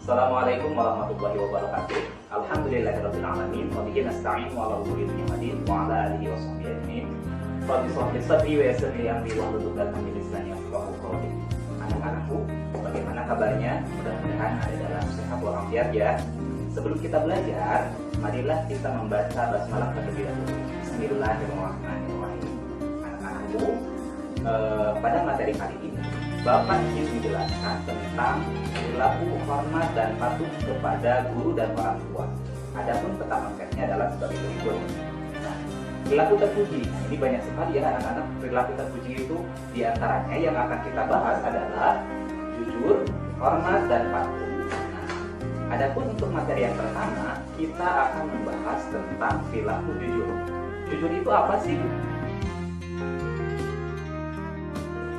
Assalamualaikum warahmatullahi wabarakatuh. Alhamdulillahirabbil alamin wa bihi nasta'in wa ala umuri dunya waddin wa ala alihi washabbihi ajmain. Rabbi shrah li sadri wa yassir li amri wahlul 'uqdatam min lisani yafqahu qawli. Anak-anakku, bagaimana kabarnya? Mudah-mudahan ada dalam sehat walafiat ya. Sebelum kita belajar, marilah kita membaca basmalah terlebih dahulu. Bismillahirrahmanirrahim. Anak-anakku, pada materi kali ini Bapak ingin menjelaskan tentang perilaku hormat dan patuh kepada guru dan orang tua. Adapun peta konsepnya adalah sebagai berikut. Nah, perilaku terpuji. Ini banyak sekali ya anak-anak. Perilaku terpuji itu diantaranya yang akan kita bahas adalah jujur, hormat, dan patuh. Nah, adapun untuk materi yang pertama, kita akan membahas tentang perilaku jujur. Jujur itu apa sih?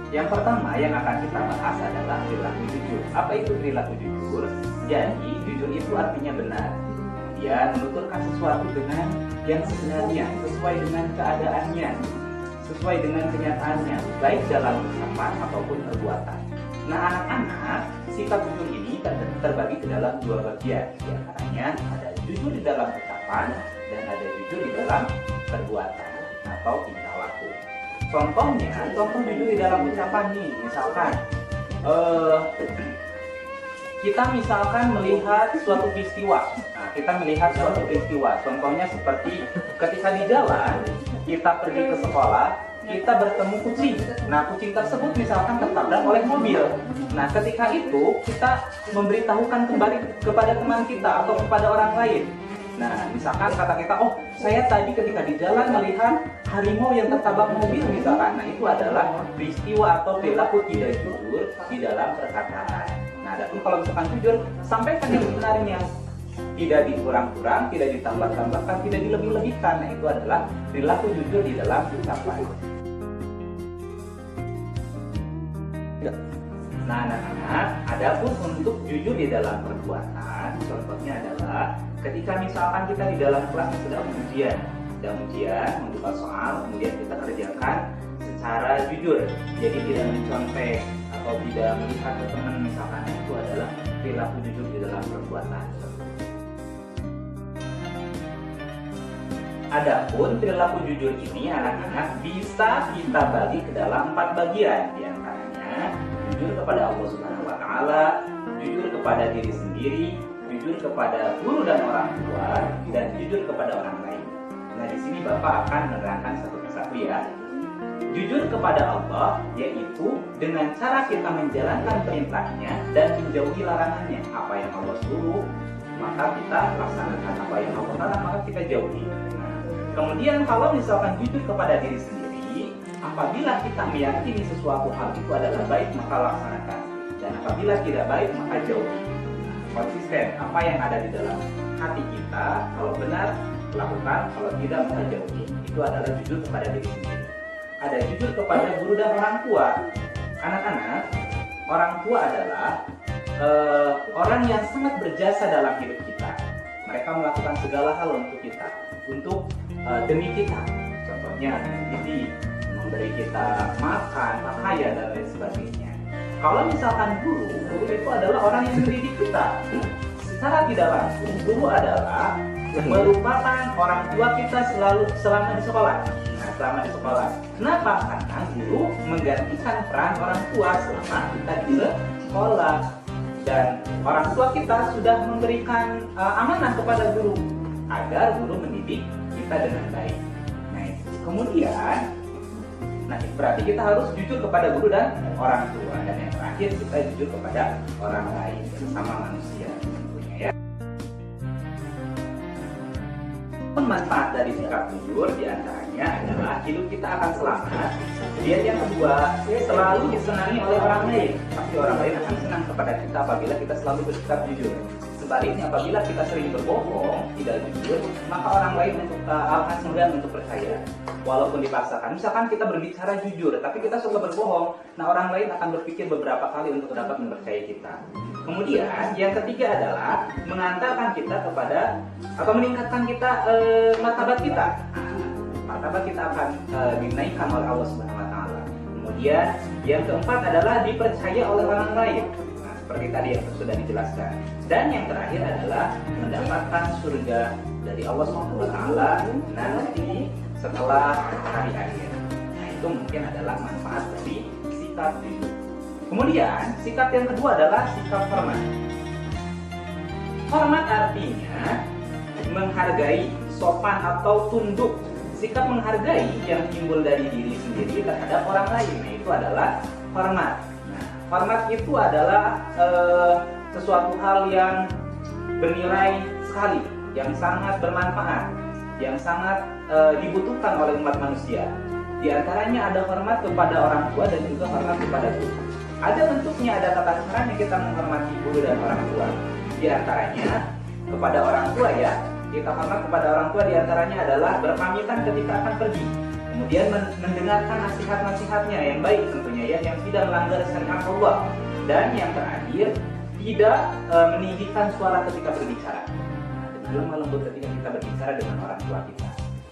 Yang pertama yang akan kita bahas adalah perilaku jujur. Apa itu perilaku jujur? Jadi, jujur itu artinya benar. Dia menuturkan sesuatu dengan yang sebenarnya, sesuai dengan keadaannya, sesuai dengan kenyataannya, baik dalam ucapan ataupun perbuatan. Nah, anak-anak, sifat jujur ini terbagi ke dalam dua bagian. Di antaranya ada jujur di dalam ucapan dan ada jujur di dalam perbuatan atau tingkah laku. Contohnya, contoh jujur di dalam ucapan nih, misalkan kita misalkan melihat suatu peristiwa. Nah, kita melihat suatu peristiwa. Contohnya seperti ketika di jalan, kita pergi ke sekolah, kita bertemu kucing. Nah, kucing tersebut misalkan tertabrak oleh mobil. Nah, ketika itu kita memberitahukan kembali kepada teman kita atau kepada orang lain. Nah, misalkan kata kita, oh saya tadi ketika di jalan melihat harimau yang tertabrak mobil misalkan. Nah, itu adalah peristiwa atau perilaku tidak jujur di dalam perkataan. Nah, adapun kalau misalkan jujur, sampaikan yang sebenarnya, tidak dikurang-kurang, tidak ditambah-tambahkan, tidak dilebih-lebihkan. Nah, itu adalah perilaku jujur di dalam ucapan. Nah, anak-anak, adapun untuk jujur di dalam perbuatan, contohnya adalah ketika misalkan kita di dalam kelas sedang ujian, membuka soal, kemudian kita kerjakan secara jujur, jadi tidak mencontek atau tidak melihat ke teman misalkan, itu adalah perilaku jujur di dalam perbuatan. Adapun perilaku jujur ini anak-anak bisa kita bagi ke dalam 4 bagian, di antaranya jujur kepada Allah Subhanahu wa taala, jujur kepada diri sendiri, jujur kepada guru dan orang tua, dan jujur kepada orang lain. Nah, di sini Bapak akan menerangkan satu persatu ya. Jujur kepada Allah yaitu dengan cara kita menjalankan perintahnya dan menjauhi larangannya. Apa yang Allah suruh, maka kita laksanakan. Apa yang Allah larang, maka kita jauhi. Nah, kemudian kalau misalkan jujur kepada diri sendiri, apabila kita meyakini sesuatu hal itu adalah baik, maka laksanakan. Dan apabila tidak baik, maka jauhi. Konsisten, apa yang ada di dalam hati kita, kalau benar lakukan, kalau tidak maka jauhi. Itu adalah jujur kepada diri sendiri. Ada jujur kepada guru dan orang tua. Anak-anak, orang tua adalah orang yang sangat berjasa dalam hidup kita. Mereka melakukan segala hal untuk kita, untuk demi kita. Contohnya mendidik, memberi kita makan, pakaian, dan lain sebagainya. Kalau misalkan guru itu adalah orang yang mendidik kita. Secara tidak langsung, guru adalah merupakan orang tua kita selama di sekolah. Nah, selama di sekolah. Kenapa? Karena guru menggantikan peran orang tua selama kita di sekolah. Dan orang tua kita sudah memberikan amanah kepada guru agar guru mendidik kita dengan baik. Nah, kemudian berarti kita harus jujur kepada guru dan orang tua. Dan yang terakhir, kita jujur kepada orang lain, sesama manusia tentunya ya. Manfaat dari sikap jujur diantaranya adalah hidup kita akan selamat. Kemudian yang kedua, selalu disenangi oleh orang lain. Pasti orang lain akan senang kepada kita apabila kita selalu bersikap jujur. Sebaliknya, apabila kita sering berbohong, tidak jujur, maka orang lain akan segan untuk percaya. Walaupun dipaksakan, misalkan kita berbicara jujur, tapi kita suka berbohong, nah orang lain akan berpikir beberapa kali untuk dapat mempercayai kita. Kemudian, yang ketiga adalah mengantarkan kita kepada, atau meningkatkan kita martabat kita. Martabat kita akan dinaikkan oleh Allah Subhanahu wa taala. Kemudian, yang keempat adalah dipercaya oleh orang lain. seperti tadi yang sudah dijelaskan. Dan yang terakhir adalah mendapatkan surga dari Allah SWT nanti setelah hari akhir. Nah, itu mungkin adalah manfaat dari sikap jujur. Kemudian sikap yang kedua adalah sikap hormat. Hormat artinya menghargai, sopan atau tunduk. Sikap menghargai yang timbul dari diri sendiri terhadap orang lain, nah itu adalah hormat. Nah, hormat itu adalah sesuatu hal yang bernilai sekali, yang sangat bermanfaat, yang sangat dibutuhkan oleh umat manusia. Di antaranya ada hormat kepada orang tua dan juga hormat kepada guru. Ada bentuknya, ada tata caranya kita menghormati guru dan orang tua. Di antaranya kepada orang tua ya, kita hormat kepada orang tua diantaranya adalah berpamitan ketika akan pergi, kemudian mendengarkan nasihat-nasihatnya yang baik tentunya ya, yang tidak melanggar syariat Allah, dan yang terakhir tidak meninggikan suara ketika berbicara. Dengan lemah lembut ketika kita berbicara dengan orang tua kita,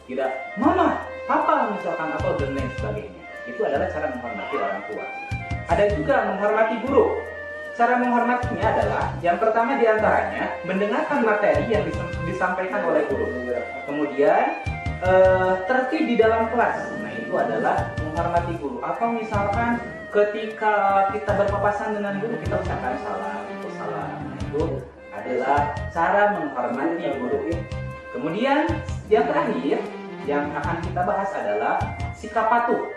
tidak mama, papa misalkan atau dan lain sebagainya. Itu adalah cara menghormati orang tua. Ada juga menghormati guru. Cara menghormatinya adalah yang pertama diantaranya mendengarkan materi yang disampaikan oleh guru. Kemudian tertib di dalam kelas. Nah itu adalah menghormati guru. Atau misalkan ketika kita berpapasan dengan guru kita ucapkan salam atau salam. Nah itu adalah cara menghormati guru. Kemudian yang terakhir yang akan kita bahas adalah sikap patuh.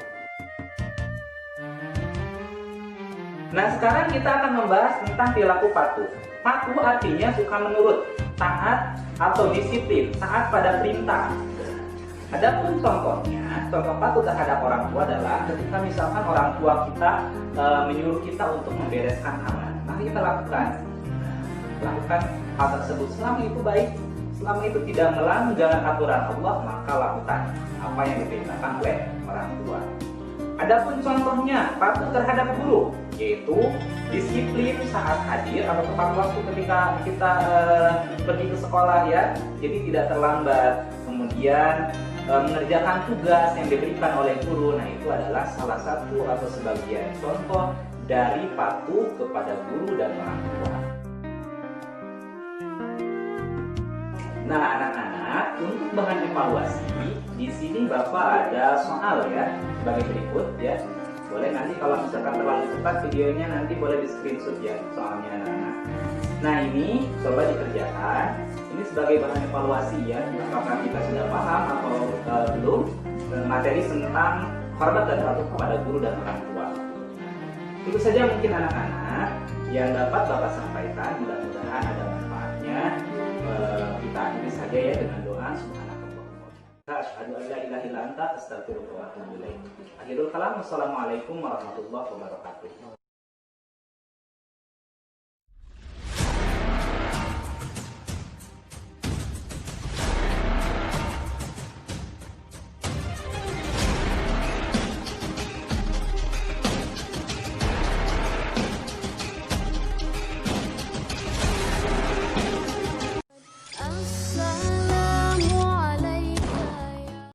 Nah sekarang kita akan membahas tentang perilaku patuh. Patuh artinya suka menurut, taat atau disiplin, taat pada perintah. Adapun contohnya, contoh patuh terhadap orang tua adalah ketika misalkan orang tua kita menyuruh kita untuk membereskan kamar, maka kita lakukan hal tersebut selama itu baik, selama itu tidak melanggar aturan Allah, maka lakukan apa yang diperintahkan oleh orang tua. Adapun contohnya patuh terhadap guru, yaitu disiplin saat hadir atau tepat waktu ketika kita pergi ke sekolah ya, jadi tidak terlambat. Kemudian mengerjakan tugas yang diberikan oleh guru, nah itu adalah salah satu atau sebagian contoh dari patuh kepada guru dan orang tua. Nah anak-anak, untuk bahan evaluasi di sini Bapak ada soal ya sebagai berikut ya. Boleh nanti kalau misalkan terlalu cepat videonya nanti boleh di screenshot ya soalnya anak-anak. Nah ini coba dikerjakan. Ini sebagai bahan evaluasi ya. Apakah kita sudah paham atau belum materi tentang hormat dan patuh kepada guru dan orang tua. Itu saja mungkin anak-anak yang dapat Bapak sampaikan. Mudah-mudahan ada manfaatnya. Kita akhiri saja ya dengan doa subhanallah. Asyhadu an la ilaha illa anta astaghfiruka wa atubu ilaik. Akhirul kalam. Wassalamualaikum warahmatullahi wabarakatuh.